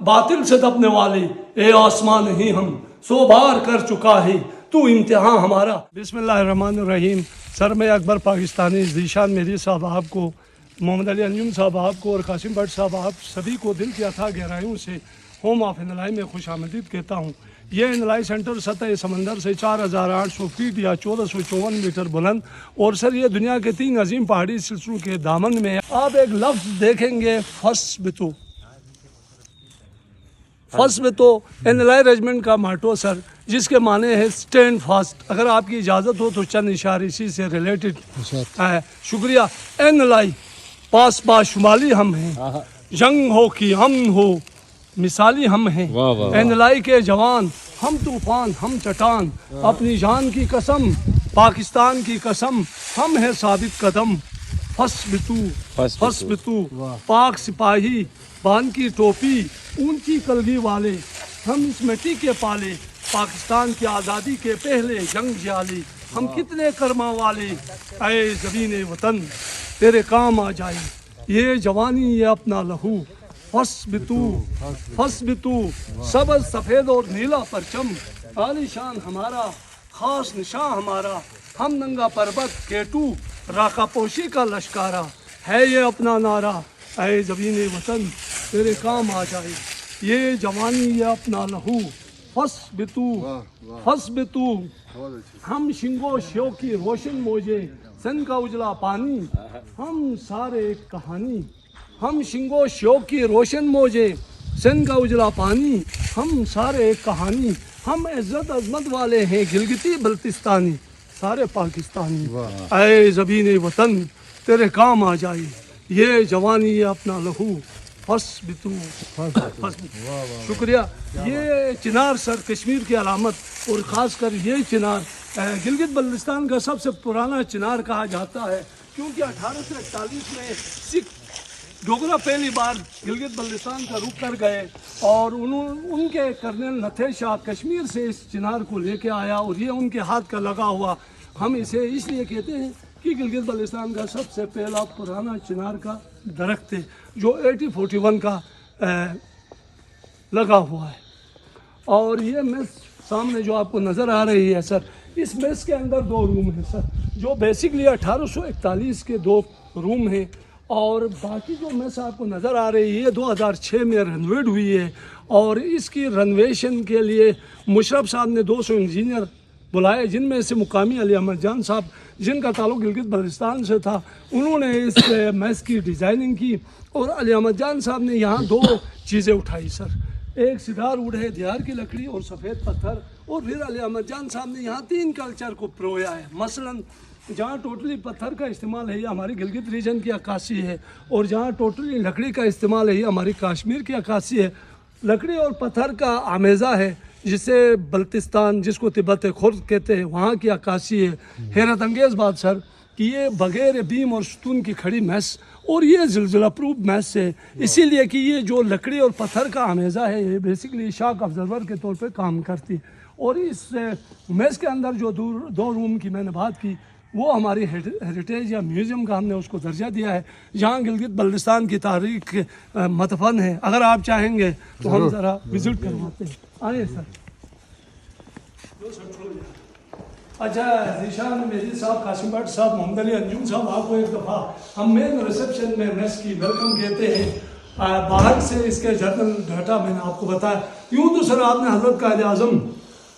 باطل سے دبنے والے، اے آسمان نہیں ہم 100 بار کر چکا ہے تو امتحان ہمارا۔ بسم اللہ الرحمن الرحیم۔ سر میں اکبر پاکستانی، ذیشان مہدی صاحب آپ کو، محمد علی انجم صاحب آپ کو اور قاسم بٹ صاحب آپ سبھی کو دل کی اتھاہ گہرائیوں سے ہوم آف انلائی میں خوش آمدید کہتا ہوں۔ یہ انلائی سینٹر سطح سمندر سے 4800 فیٹ یا 1454 میٹر بلند، اور سر یہ دنیا کے 3 عظیم پہاڑی سلسلوں کے دامن میں ہے۔ آپ ایک لفظ دیکھیں گے، فثبتو۔ فثبتو انلائی ریجمنٹ کا ماٹو سر، جس کے معنی ہے اسٹینڈ فاسٹ۔ اگر آپ کی اجازت ہو تو چند اشارے اسی سے ریلیٹڈ ہے۔ شکریہ۔ انلائی پاس با شمالی ہم ہیں، جنگ ہو کہ امن ہو مثالی ہم ہیں۔ انلائی کے جوان، ہم طوفان ہم چٹان، اپنی جان کی قسم پاکستان کی قسم، ہم ہیں ثابت قدم۔ فثبتو فثبتو، پاک سپاہی بان کی ٹوپی اونچی کلگی والے، ہم اس مٹی کے پالے، پاکستان کی آزادی کے پہلے جنگ جیالے، ہم کتنے کرما والے، اے زمین وطن تیرے کام آ جائے یہ جوانی یہ اپنا لہو۔ فثبتو فثبتو، سبز سفید اور نیلا پرچم، عالی شان ہمارا خاص نشاں ہمارا، ہم ننگا پربت کیٹو راکا پوشی کا لشکارہ، ہے یہ اپنا نعرہ، اے زمین وطن تیرے کام آ جائے یہ جوانی یہ اپنا لہو۔ فثبتو فثبتو، ہم شنگو شیو کی روشن موجے، سن کا اجلا پانی، ہم سارے ایک کہانی، ہم شنگو شیو کی روشن موجے، سن کا اجلا پانی، ہم سارے ایک کہانی، ہم عزت عظمت والے ہیں گلگتی بلتستانی، سارے پاکستانی، اے زمین وطن تیرے کام آ جائے یہ جوانی یہ اپنا لہو۔ فثبتو فثبتو۔ شکریہ۔ یہ چنار سر کشمیر کی علامت، اور خاص کر یہ چنار گلگت بلتستان کا سب سے پرانا چنار کہا جاتا ہے، کیونکہ 1841 میں سکھ ڈوگرا پہلی بار گلگت بلتستان کا رخ کر گئے، اور ان کے کرنل نتھے شاہ کشمیر سے اس چنار کو لے کے آیا، اور یہ ان کے ہاتھ کا لگا ہوا، ہم اسے اس لیے کہتے ہیں کہ گلگت بلتستان کا سب سے پہلا پرانا چنار کا درخت ہے، جو 1841 کا لگا ہوا ہے۔ اور یہ میس سامنے جو آپ کو نظر آ رہی ہے سر، اس میس کے اندر 2 روم ہیں سر، جو بیسکلی 1841 کے 2 روم ہیں، اور باقی جو میس آپ کو نظر آ رہی ہے 2006 میں رنویٹ ہوئی ہے، اور اس کی رنویشن کے لیے مشرف صاحب نے 200 انجینئر بلائے، جن میں سے مقامی علی احمد جان صاحب، جن کا تعلق گلگت بلتستان سے تھا، انہوں نے اس میس کی ڈیزائننگ کی، اور علی احمد جان صاحب نے یہاں 2 چیزیں اٹھائی سر، ایک سدار ووڈ ہے دیار کی لکڑی اور سفید پتھر، اور پھر علی احمد جان صاحب نے یہاں 3 کلچر کو پرویا ہے، مثلا جہاں ٹوٹلی پتھر کا استعمال ہے یہ ہماری گلگت ریجن کی عکاسی ہے، اور جہاں ٹوٹلی لکڑی کا استعمال ہے یہ ہماری کشمیر کی عکاسی ہے۔ لکڑی اور پتھر کا آمیزہ ہے، جسے بلتستان، جس کو تبت خرد کہتے ہیں، وہاں کی عکاسی ہے۔ حیرت انگیز بات سر کہ یہ بغیر بیم اور ستون کی کھڑی میس، اور یہ زلزلہ پروف میس ہے، اسی لیے کہ یہ جو لکڑی اور پتھر کا آمیزہ ہے یہ بیسکلی شاک آبزرور کے طور پہ کام کرتی ہے۔ اور اس میس کے اندر جو 2 روم کی میں نے بات کی، وہ ہماری ہیریٹیج یا میوزیم کا ہم نے اس کو درجہ دیا ہے، جہاں گلگت بلتستان کی تاریخ مدفن ہے۔ اگر آپ چاہیں گے تو ہم ذرا وزٹ کرواتے ہیں، آئیے سر۔ اچھا، ذیشان مہدی صاحب، قاسم بٹ صاحب، محمد علی انجم صاحب، آپ کو ایک دفعہ ہم مین ریسیپشن میں میس کی ویلکم کہتے ہیں، باہر سے اس کے جنرل ڈاٹا میں نے آپ کو بتایا۔ یوں تو سر آپ نے حضرت قائد اعظم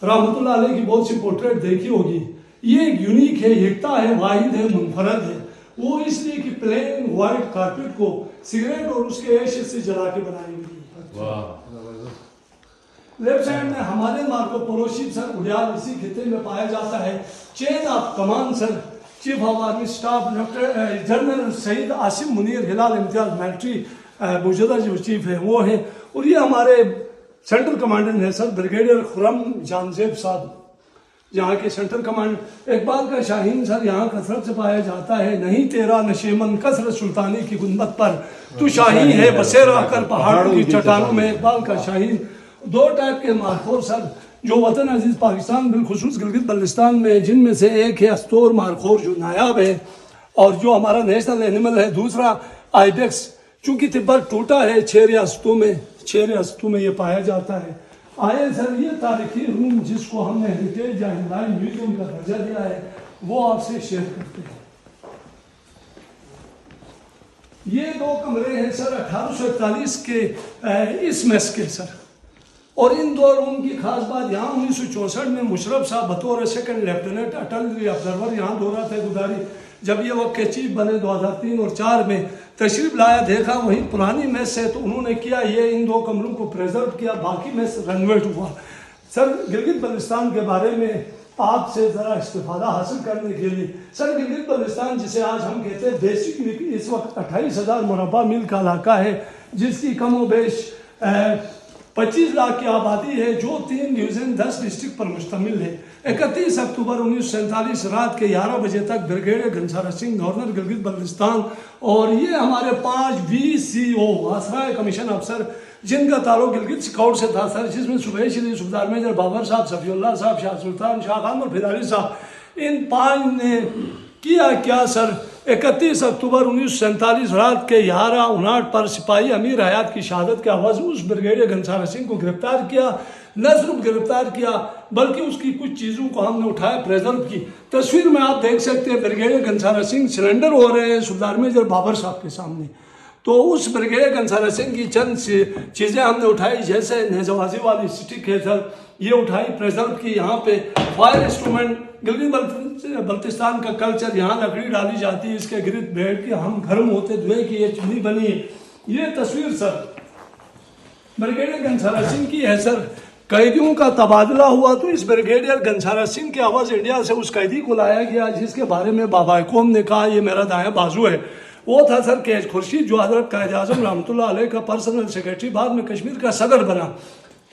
رحمۃ اللہ علیہ کی بہت سی پورٹریٹ دیکھی ہوگی، یہ ایک یونیک ہے، یکتا ہے، واحد ہے، منفرد ہے، وہ اس لیے کہ پلین وائٹ کارپٹ کو سگریٹ اور اس کے ایشز سے جلا کے بنائی گئی۔ لیفٹ سائڈ میں ہمارے مارکو پولو شپ سر اڈیال اسی خطے میں پایا جاتا ہے۔ Chain of command sir, chief of army staff general Syed Asim Munir Hilal Imtiaz military, موجودہ جو چیف ہے وہ ہیں، اور یہ ہمارے سینٹرل کمانڈنٹ ہیں سر بریگیڈیئر خرم جانزیب صاحب، یہاں کے سینٹرل کمانڈ۔ اقبال کا شاہین سر یہاں کثرت سے پایا جاتا ہے، نہیں تیرا نشیمن کثرت سلطانی کی گنبد پر، تو شاہین ہے بسیرا کر پہاڑوں کی چٹانوں میں۔ اقبال کا شاہین۔ 2 ٹائپ کے مارخور سر جو وطن عزیز پاکستان بالخصوص گلگت بلتستان میں، جن میں سے ایک ہے استور مارخور جو نایاب ہے اور جو ہمارا نیشنل اینیمل ہے، دوسرا آئیبیکس، چونکہ تبت ٹوٹا ہے 6 ریاستوں میں 6 ریاستوں میں یہ پایا جاتا ہے. آئے سر یہ تاریخی روم جس کو ہم نے ہیریٹیج یا ہندوستانی میوزیم کا درجہ دیا ہے وہ آپ سے شیئر کرتے ہیں. یہ 2 کمرے ہیں سر 1841 کے اس میس کے سر. اور ان 2 روم کی خاص بات یہاں 1964 میں مشرف صاحب بطور سیکنڈ لیفٹیننٹ اٹل آبزرور یہاں دورہ طے گزاری. جب یہ وقت کے چیف بنے 2003 اور 4 میں تشریف لایا, دیکھا وہی پرانی میس ہے تو انہوں نے کیا یہ ان 2 کمروں کو پریزرو کیا, باقی میس رینویٹ ہوا. سر گلگت بلتستان کے بارے میں آپ سے ذرا استفادہ حاصل کرنے کے لیے, سر گلگت بلتستان جسے آج ہم کہتے ہیں بیسک اس وقت 28,000 مربع میل کا علاقہ ہے جس کی کم و بیش 25 لاکھ کی آبادی ہے جو 3 ڈویژن 10 ڈسٹرکٹ پر مشتمل ہے. 31 اکتوبر 1947 رات کے 11 بجے تک بریگیڈیئر گھنسارا سنگھ گورنر گلگت بلتستان اور یہ ہمارے 5 VCO واسرائے کمیشن افسر جن کا تعلق گلگت سکاؤٹ سے تھا سر, جس میں صوبائی شریف صوبیدار میجر بابر صاحب, صفی اللہ صاحب, شاہ سلطان, شاہ خان اور پھیداری صاحب, ان 5 نے کیا سر 31 اکتوبر 1947 رات کے 11:59 پر سپاہی امیر حیات کی شہادت کے عوض اس بریگیڈیئر گھنسارا سنگھ کو گرفتار کیا. نہ صرف گرفتار کیا بلکہ اس کی کچھ چیزوں کو ہم نے اٹھایا, پریزرو کی. تصویر میں آپ دیکھ سکتے ہیں بریگیڈیئر گھنسارا سنگھ سرنڈر ہو رہے ہیں صوبیدار میجر بابر صاحب کے سامنے. تو اس بریگیڈیئر گھنسارا سنگھ کی چند چیزیں ہم نے اٹھائی, جیسے نیزوازی والی سٹک ہے سر, یہ اٹھائی پریزرو کی. یہاں پہ فائر انسٹرومنٹ, گلگت بلتستان کا کلچر, یہاں لکڑی ڈالی جاتی ہے, اس کے گرد بیٹھ کے ہم گرم ہوتے, دھوئے کی یہ چمنی بنی ہے. یہ تصویر سر بریگیڈیئر گھنسارا سنگھ کی ہے سر. قیدیوں کا تبادلہ ہوا تو اس بریگیڈیئر گھنسارا سنگھ کے عوض انڈیا سے اس قیدی کو لایا گیا جس کے بارے میں بابا قوم نے کہا یہ میرا دایاں بازو ہے. وہ تھا سر کیج خورشید جو حضرت قائد اعظم رحمۃ اللہ علیہ کا پرسنل سیکرٹری, بعد میں کشمیر کا صدر بنا.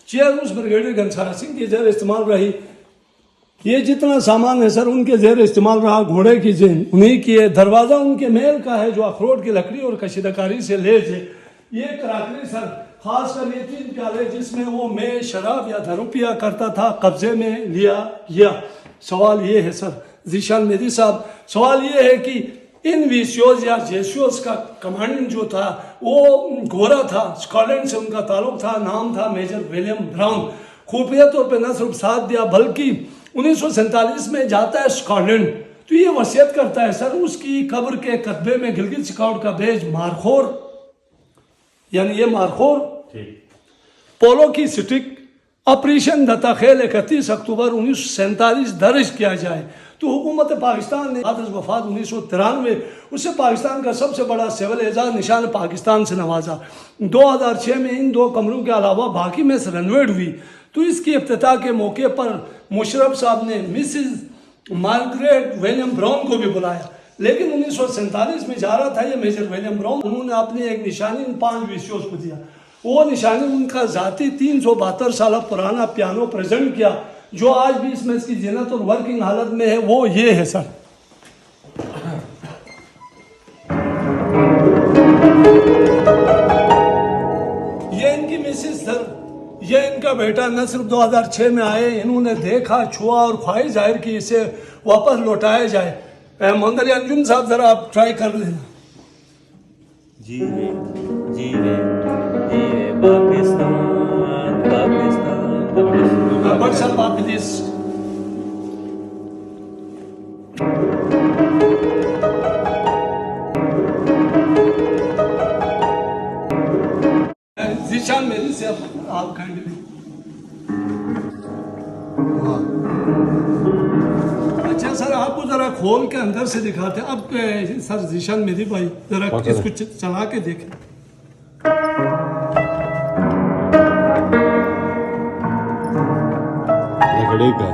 چیئر اس بریگیڈیئر گھنسارا سنگھ کی زیر استعمال رہی. یہ جتنا سامان ہے سر ان کے زیر استعمال رہا. گھوڑے کی زین انہیں کی ہے, دروازہ ان کے محل کا ہے جو اخروٹ کی لکڑی اور کشیدہ کاری سے لیس ہے. یہ کراکری سر خاص کر یہ 3 پیالے جس میں وہ میں شراب یا دھرو پیا کرتا تھا قبضے میں لیا گیا. سوال یہ ہے سر ذیشان میدی صاحب, سوال یہ ہے کہ ان ویسیوز یا جیسیوز کا کمانڈنٹ جو تھا وہ گورا تھا, اسکاٹ سے ان کا تعلق تھا, نام تھا میجر ولیم براؤن. خفیہ طور پہ نہ صرف ساتھ دیا بلکہ 1947 میں جاتا ہے اسکاٹ تو یہ وصیت کرتا ہے سر اس کی قبر کے قطبے میں گلگت سکاؤٹ کا بیج مارخور, یعنی یہ مارخور پولو کی سٹک آپریشن دتا خیل 31 اکتوبر 1947 درج کیا جائے. تو حکومت پاکستان نے بعد از وفات 1993 اسے پاکستان کا سب سے بڑا سول اعزاز نشان پاکستان سے نوازا. 2006 میں ان 2 کمروں کے علاوہ باقی میں رینویٹ ہوئی. تو اس کی افتتاح کے موقع پر مشرف صاحب نے مسز مارگریٹ ولیم براؤن کو بھی بلایا, لیکن 1947 میں جا رہا تھا یہ میجر ولیم براؤن. انہوں نے اپنی ایک نشانی ان 5 ویسیوز کو دیا. وہ نشانی ان کا ذاتی 372 سالہ پرانا پیانو پریزنٹ کیا جو آج بھی اس میں اس کی زینت اور ورکنگ حالت میں ہے. وہ یہ ہے سر. یہ ان کی مسز سر, یہ ان کا بیٹا نہ صرف 2006 میں آئے, انہوں نے دیکھا, چھوا اور خواہش ظاہر کی اسے واپس لوٹایا جائے. مہندر انجم صاحب ذرا آپ ٹرائی کر لینا. جی رے پاکستان پاکستان. بٹ سر آپ پلیز ذیشان میری سے آپ کائنڈلی. اچھا سر آپ کو ذرا کھول کے اندر سے دکھاتے ہیں. اب سر ذیشان میری بھائی ذرا اس کو چلا کے دیکھیں. لکڑی کا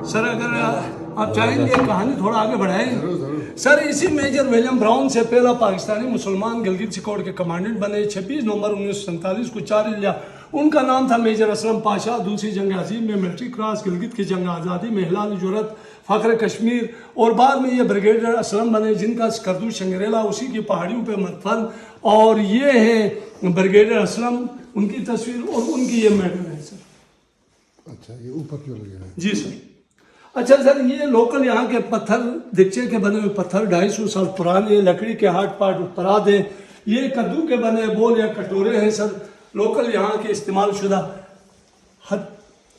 سر اگر آپ چاہیں گے کہانی تھوڑا آگے بڑھائیں. سر اسی میجر ولیم براؤن سے پہلا پاکستانی مسلمان گلگت سکاؤٹ کے کمانڈنٹ بنے. 26 نومبر 1947 کو 4 لیا. ان کا نام تھا میجر اسلم پاشا. دوسری جنگ عظیم میں ملٹری کراس, گلگت کی جنگ آزادی میں ہلال جرت, فخر کشمیر اور بعد میں یہ بریگیڈیئر اسلم بنے جن کا سکردو شنگریلا اسی کی پہاڑیوں پہ مدفن. اور یہ ہے بریگیڈیئر اسلم, ان کی تصویر اور ان کی یہ میڈل ہے سر. اچھا یہ اوپر کیوں لگے ہوئے ہیں؟ جی سر. اچھا سر یہ لوکل یہاں کے پتھر دکچے کے بنے ہوئے پتھر 250 سال پرانے لکڑی کے ہاتھ پاٹ پراد ہیں. یہ کدو کے بنے بول یا کٹورے ہیں سر لوکل یہاں کے استعمال شدہ.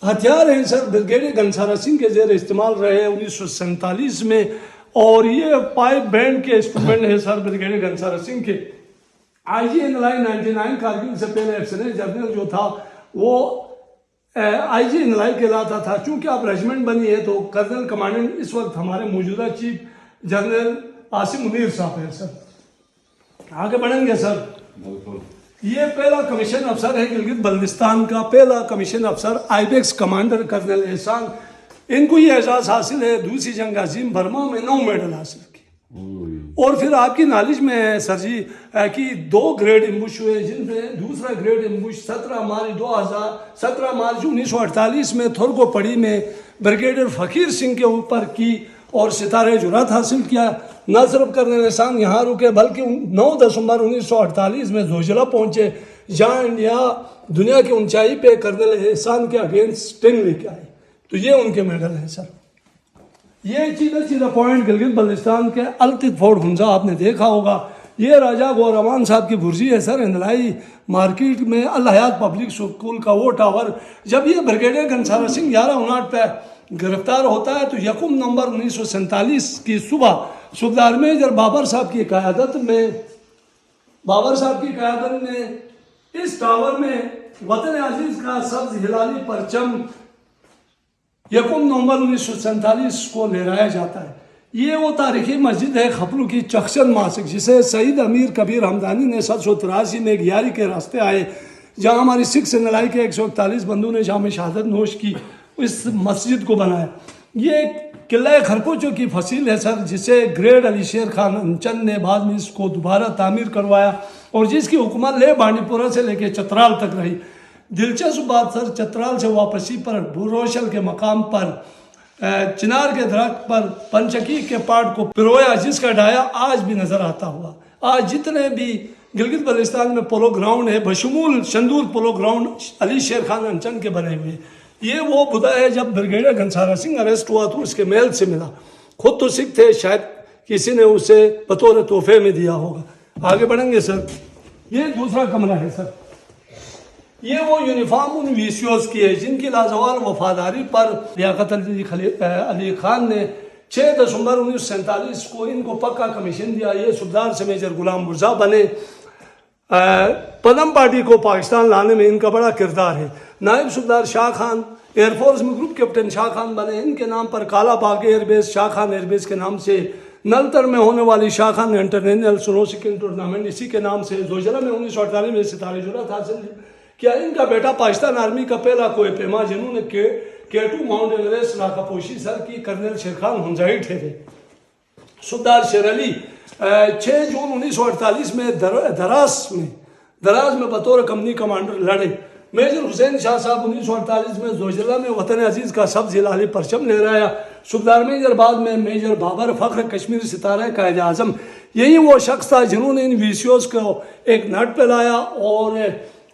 ہتھیار ہیں سر بریگیڈیئر گھنسارا سنگھ کے زیر استعمال رہے 1947 میں. اور یہ پائپ بینڈ کے انسٹرومنٹ ہیں سر بریگیڈیئر گھنسارا سنگھ کے. آئی جی این لائی 99 کارگل سے پہلے لیفٹیننٹ جنرل جو تھا وہ آئی جی این لائی کہلاتا تھا. چونکہ آپ ریجمنٹ بنی ہے تو کرنل کمانڈنٹ اس وقت ہمارے موجودہ چیف جنرل عاصم منیر صاحب ہیں سر. آگے بڑھیں گے سر. یہ پہلا کمیشن افسر ہے گلگت بلتستان کا پہلا کمیشن افسر آئیبیکس کمانڈر کرنل احسان. ان کو یہ اعزاز حاصل ہے دوسری جنگ عظیم برما میں 9 میڈل حاصل کی. اور پھر آپ کی نالج میں ہے سر جی کہ 2 گریڈ امبوش ہوئے جن میں دوسرا گریڈ امبوش 17 مارچ 1948 میں تھورکو پڑی میں بریگیڈیئر فقیر سنگھ کے اوپر کی اور ستارے جرات حاصل کیا. نہ صرف کرنل احسان یہاں رکے بلکہ 9 دسمبر 1948 میں زوجلا پہنچے جہاں انڈیا دنیا کی اونچائی پہ کرنل احسان کے اگینسٹ سٹنگ لے کے آئے. تو یہ ان کے میڈل ہیں سر. یہ سیدھا پوائنٹ گلگت بلتستان کے الطف فورٹ ہنزا آپ نے دیکھا ہوگا. یہ راجہ گورمان صاحب کی برجی ہے سر اندلائی مارکیٹ میں الحیات پبلک اسکول کا وہ ٹاور. جب یہ بریگیڈیئر گھنسارا سنگھ 1159 پہ گرفتار ہوتا ہے تو 1 نومبر 1947 کی صبح میجر بابر صاحب کی قیادت میں اس ٹاور میں وطن عزیز کا سبز ہلالی پرچم 1 نومبر 1947 کو لہرایا جاتا ہے. یہ وہ تاریخی مسجد ہے خپلو کی چخشن ماسک جسے سعید امیر کبیر ہمدانی نے 783 میں گیاری کے راستے آئے جہاں ہماری سکھ سنگلائی کے 141 بندوں نے جام شہادت نوش کی اس مسجد کو بنایا. یہ قلعہ خرپوچو کی فصیل ہے سر جسے گریٹ علی شیر خان انچن نے بعد میں اس کو دوبارہ تعمیر کروایا اور جس کی حکومت لے بانڈی پورہ سے لے کے چترال تک رہی. دلچسپ بات سر چترال سے واپسی پر بوروشل کے مقام پر چنار کے درخت پر پنچکی کے پاٹ کو پرویا جس کا ڈایا آج بھی نظر آتا ہوا. آج جتنے بھی گلگت بلتستان میں پولو گراؤنڈ ہے بشمول شندور پولو گراؤنڈ علی شیر خان انچن کے بنے ہوئے. یہ وہ بدا ہے جب بریگیڈیئر گھنسارا سنگھ اریسٹ ہوا تو اس کے محل سے ملا. خود تو سکھ تھے شاید کسی نے اسے بطور تحفے میں دیا ہوگا. آگے بڑھیں گے سر. یہ دوسرا کمرہ ہے سر. یہ وہ یونیفارم ان ویسیوز کی ہے جن کی لازوال وفاداری پر لیاقت علی خان نے 6 دسمبر 1947 کو ان کو پکا کمیشن دیا. یہ صوبیدار سے میجر غلام مرزا بنے. پدم پارٹی کو پاکستان لانے میں ان کا بڑا کردار ہے. نائب صوبیدار شاہ خان ایئر فورس میں گروپ کیپٹن شاہ خان بنے. ان کے نام پر کالا باغ ایئر بیس شاہ خان ایئر بیس کے نام سے. نلتر میں ہونے والی شاہ خان انٹرنیشنل سنو سکینگ ٹورنامنٹ اسی کے نام سے. زوجلا میں 1948 میں ستارے جرات حاصل کیا. ان کا بیٹا پاکستان آرمی کا پہلا کوہ پیما جنہوں نے K2 ماؤنٹ ایوریسٹ راکھا پوشی سر کی کرنل شیرخان ہنزائی ٹھہرے. صوبیدار شیر علی 6 جون 1948 میں دراز میں بطور کمپنی کمانڈر لڑے. میجر حسین شاہ صاحب 1948 میں زوجلا میں وطن عزیز کا سبز ہلالی پرچم لہرایا. صوبیدار میجر بعد میں میجر بابر فخر کشمیر ستارہ قائد اعظم. یہی وہ شخص تھا جنہوں نے ان ویسیوز کو ایک نٹ پہ لایا اور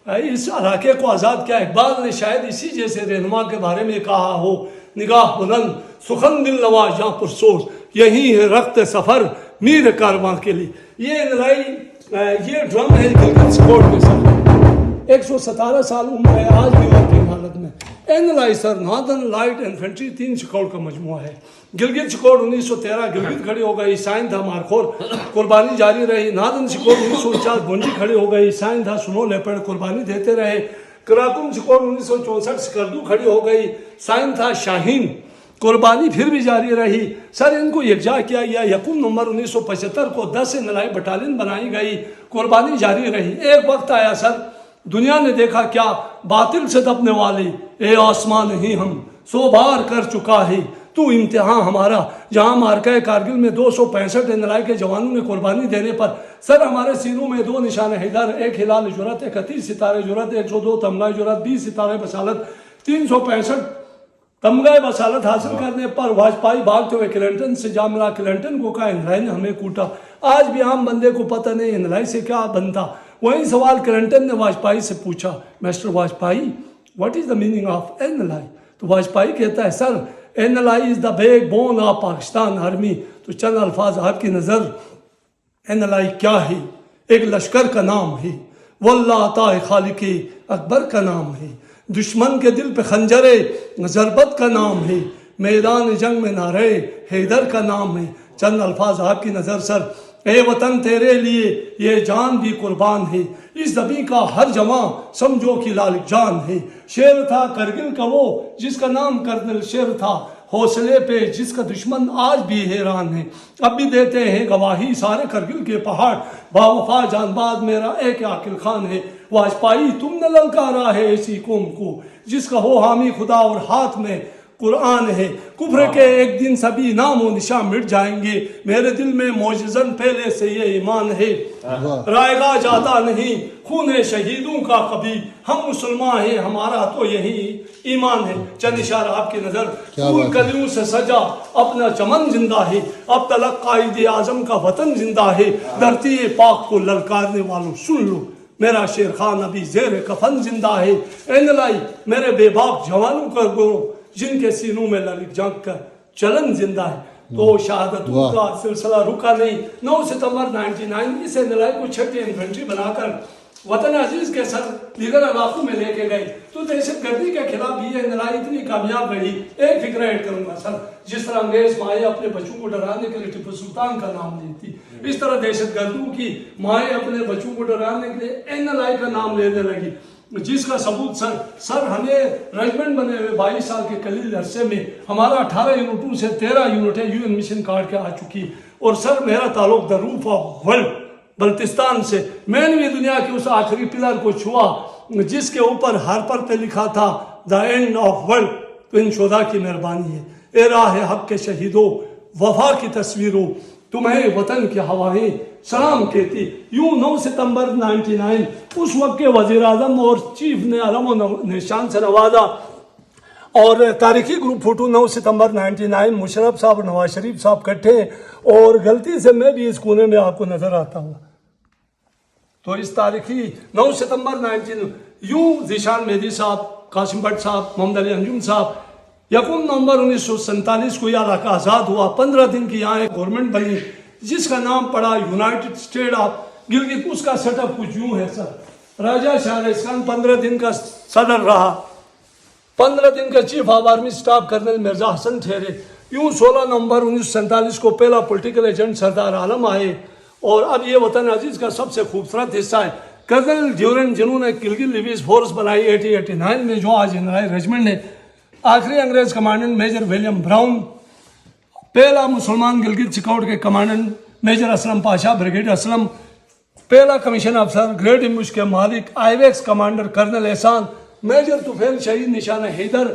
اس علاقے کو آزاد کیا. اقبال نے شاید اسی جیسے رہنما کے بارے میں کہا ہو نگاہ بلند سخن دل نواز جہاں پرسوز یہی ہے رخت سفر میر کارواں کے لیے. یہ ڈرم ہے گلگت سپورٹ میں سر 117 سال عمر ہے آج بھی ورکنگ حالت میں. این سر ناردرن لائٹ انفینٹری 3 چکوڑ کا مجموعہ ہے. گلگت چکوڑ 1913 گلگت کھڑی ہو گئی سائن تھا مارکھور قربانی جاری رہی. ناردرن چکوڑ 1949 گونجی کھڑی ہو گئی سائن تھا سنو لیپڑ قربانی دیتے رہے. کراکم چکوڑ 1964 سکردو کھڑی ہو گئی سائن تھا شاہین قربانی پھر بھی جاری رہی. سر ان کو یکجا کیا گیا. 1 نومبر 1975 کو 10 نلائی بٹالین بنائی گئی قربانی جاری رہی. ایک وقت آیا سر دنیا نے دیکھا کیا باطل سے دبنے والے اے آسمان نہیں ہم 100 بار کر چکا ہے تو امتحان ہمارا. جہاں مارکہ کارگل میں 265 نلائی کے جوانوں نے قربانی دینے پر سر ہمارے سینوں میں 2 نشان حیدر 1 ہلال جرات 31 ستارے جرات 102 تمغہ جرات 20 ستارے بصالت 365 تمغہ بصالت حاصل کرنے پر واجپائی بھاگتے ہوئے کلنٹن سے جا ملا. کلنٹن کو کہا اندلائی نے ہمیں کوٹا. آج بھی عام بندے کو پتہ نہیں اندلائی سے کیا بنتا. وہی سوال کلنٹن نے واجپائی سے پوچھا mister Vajpayee what is the meaning of N L I. تو واجپئی کہتا ہے sir NLI is the backbone of Pakistan army. تو چند الفاظ آپ کی نظر. NLI کیا ہے؟ ایک لشکر کا نام ہے، واللہ عطا خالق اکبر کا نام ہے، دشمن کے دل پہ خنجر ضربت کا نام ہے، میدان جنگ میں نعرے حیدر کا نام ہے. چند الفاظ آپ کی نظر سر. اے وطن تیرے لیے یہ جان بھی قربان ہے، اس زمیں کا ہر جواں سمجھو کہ لالک جان ہے. شیر تھا کرگل کا وہ جس کا نام کرنل شیر تھا، حوصلے پہ جس کا دشمن آج بھی حیران ہے. اب بھی دیتے ہیں گواہی سارے کرگل کے پہاڑ، باوفا جان باز میرا ایک عاقل خان ہے. واجپئی تم نے للکارا ہے ایسی قوم کو جس کا ہو حامی خدا اور ہاتھ میں قرآن ہے. کفر کے ایک دن سبھی نام و نشان مٹ جائیں گے، میرے دل میں معجزن پہلے سے یہ ایمان ہے. رائے گا جاتا نہیں خون شہیدوں کا کبھی، ہم مسلمان ہیں ہمارا تو یہی ایمان ہے. چند اشارہ آپ کی نظر. پھول کلیوں سے سجا اپنا چمن زندہ ہے، اب تلک قائد اعظم کا وطن زندہ ہے. دھرتی پاک کو للکارنے والوں سن لو، میرا شیر خان ابھی زیر کفن زندہ ہے. NLI میرے بے باک جوانوں کا گروہ جن کے سینوں میں للک جنگ کا چلن زندہ ہے. تو شہادتوں کا سلسلہ رکا نہیں. 9 ستمبر 99 اس NLI کو 6ٹی انفنٹری بنا کر وطن عزیز کے سر دیگر علاقوں میں لے کے گئے. تو دہشت گردی کے خلاف یہ NLI اتنی کامیاب رہی. ایک فکر ایڈ کروں گا سر، جس طرح انگریز مائیں اپنے بچوں کو ڈرانے کے لیے ٹیپو سلطان کا نام لیتی، اس طرح دہشت گردوں کی مائیں اپنے بچوں کو ڈرانے کے لیے NLI کا نام لینے لگی. جس کا ثبوت سر ہمیں رجمنٹ بنے ہوئے 22 سال کے قلیل عرصے میں ہمارا 18 یونٹوں سے 13 یونٹیں UN مشن کارڈ کے آ چکی. اور سر میرا تعلق دا روف آف ورلڈ بلتستان سے. میں نے بھی دنیا کے اس آخری پلر کو چھوا جس کے اوپر ہارپر پہ لکھا تھا دا اینڈ آف ورلڈ. تو ان شہداء کی مہربانی ہے. اے راہ حق کے شہیدوں، وفا کی تصویروں، تمہیں وطن کی ہوائیں سلام کہتی. یوں 9 ستمبر 99 اس وقت کے وزیر اعظم اور چیف نے علم و نشان سے نوازا. اور تاریخی گروپ فوٹو 9 ستمبر 99 مشرف صاحب اور نواز شریف صاحب کٹھے، اور غلطی سے میں بھی اس کونے میں آپ کو نظر آتا ہوں. تو اس تاریخی 9 ستمبر 19 یوں ذیشان مہدی صاحب، قاسم بٹ صاحب، محمد علی انجم صاحب. 1 نومبر 1947 کو یہ علاقہ آزاد ہوا. 15 دن کی یہاں ایک گورنمنٹ بنی جس کا نام پڑا یونائٹڈ اسٹیٹ آف گلگت. اس کا سیٹ اپ کچھ یوں ہے سر. راجہ شاہ رئیس خان 15 دن کا صدر رہا. 15 دن کا chief of army staff colonel Mirza Hasan ٹھہرے. یوں 16 نومبر 1947 کو پہلا پولیٹیکل ایجنٹ سردار عالم آئے. اور اب یہ وطن عزیز کا سب سے خوبصورت حصہ ہے. کرنل ڈیورن جنہوں نے گلگت لیویز فورس بنائی 89 میں، جو آج NLI ریجمنٹ ہے. آخری انگریز کمانڈنٹ میجر ولیم براؤن. پہلا مسلمان گلگت سکاؤٹ کے commandant major Aslam Pasha brigade Aslam. پہلا کمیشن افسر گریٹ امبوش کے مالک IVX commander colonel Ehsan. Major Tufail شہید نشانہ حیدر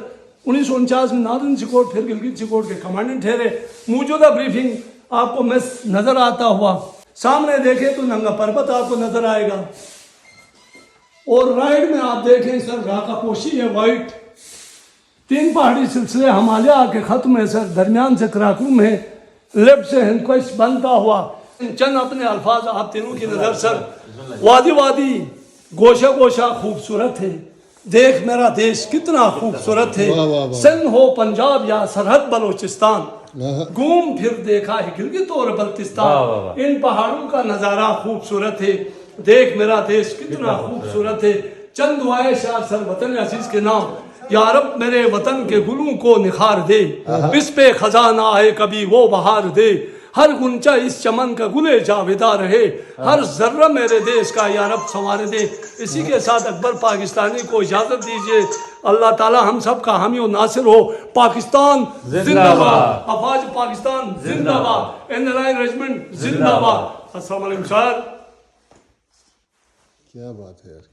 1949 میں ناردرن سکوٹ پھر گلگت سکوٹ کے کمانڈنٹ ٹھہرے. موجودہ بریفنگ آپ کو میس نظر آتا ہوا. سامنے دیکھیں تو ننگا پربت آپ کو نظر آئے گا، اور رائٹ میں آپ دیکھیں سر راکا پوشی ہے وائٹ. 3 پہاڑی سلسلے ہمالیہ کے ختم ہے سر. درمیان سے کراکوم ہے، لیفٹ سے ہندکوش بنتا ہوا. چند اپنے الفاظ آپ تینوں کی نظر سر. وادی وادی گوشہ گوشہ خوبصورت ہے، دیکھ میرا دیش کتنا خوبصورت ہے. سندھ ہو پنجاب یا سرحد بلوچستان، گھوم پھر دیکھا ہے گلگت اور بلتستان. ان پہاڑوں کا نظارہ خوبصورت ہے، دیکھ میرا دیش کتنا خوبصورت ہے. چند دعائیں شاہ سر وطن عزیز کے نام. یا رب میرے وطن کے گلوں کو نکھار دے، اس پہ خزانہ آئے کبھی وہ بہار دے. ہر غنچہ اس چمن کا گلے جاویدہ رہے، ہر ذرہ میرے دیش کا یا رب سنوار دے. اسی کے ساتھ اکبر پاکستانی کو اجازت دیجیے. اللہ تعالی ہم سب کا حامی و ناصر ہو. پاکستان زندہ باد، افواج پاکستان زندہ باد، NLI ریجمنٹ زندہ باد. السلام علیکم سر. کیا بات ہے یار.